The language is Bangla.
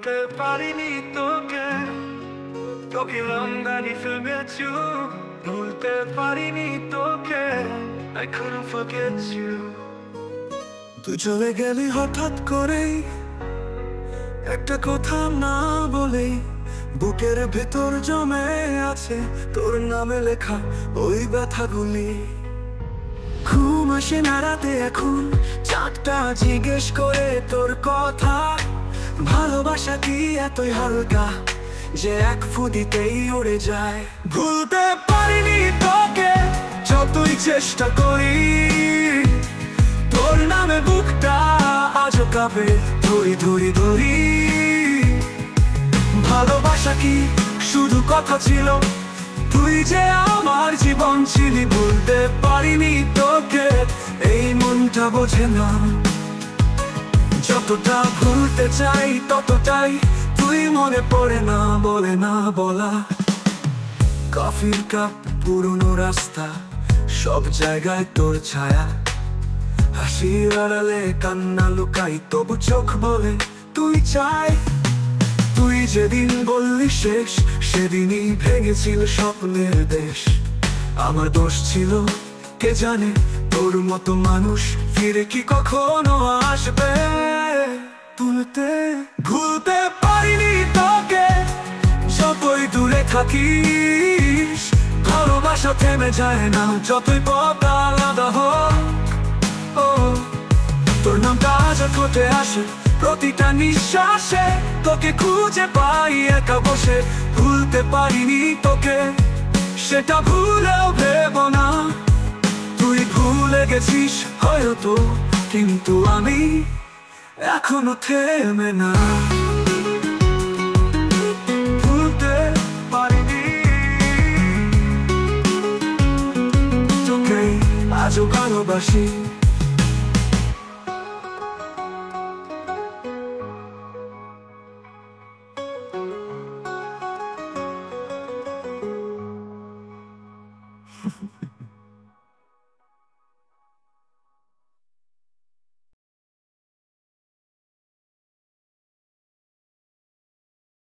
ভুলতে পারিনি তোকে, তোকে লঙ্গানি ফেলবে চুপ, ভুলতে পারিনি তোকে, I couldn't forget you। তুই চলে গেলি হঠাৎ করেই, একটা কথা না বলেই, বুকের ভেতর জমে আছে তোর নামে লেখা ওই ব্যথাগুলি। ঘুম আসে না রাতে এখন, চাঁদটা জিজ্ঞেস করে তোর কথা। ভালোবাসা কি এতই হালকা যে এক ফুদিতেই উড়ে যায়? ভুলতে পারিনি তোকে যতই চেষ্টা করি, তোর নামে বুকটা আজও কাঁপে ধরি ধরি ধরি। ভালোবাসা কি শুধু কথা ছিল? তুই যে আমার জীবন ছিলি। ভুলতে পারিনি তোকে, এই মনটা বোঝে না। যতটা ভুলতে চাই ততটাই তুই মনে পড়ে না, বলে না বলা। কফির কাপ, পুরনো রাস্তা, সব জায়গায় তোর ছায়া। হাসির আড়ালে কান্না লুকাই, তবু চোখ বলে তুই চাই। তুই যেদিন বললি শেষ, সেদিনই ভেঙেছিল স্বপ্নের দেশ। আমার দোষ ছিল কে জানে, তোর মতো মানুষ ফিরে কি কখনো আসবে? ভুলতে পারিনি তোকে যতই দূরে থাকিস। ভালোবাসা থেমে যায় না যতই পথ আলাদা হোক। তোর নামটা আজ ঠোঁটে আসে প্রতিটা নিঃশ্বাসে, তোকে খুঁজে পাই একা বসে। ভুলতে পারিনি তোকে, সেটা ভুলেও ভেব না। তুই ভুলে গেছিস হয়তো, কিন্তু আমি এখনো থেমে না। ভুলতে পারিনি তোকে, আজও ভালোবাসি।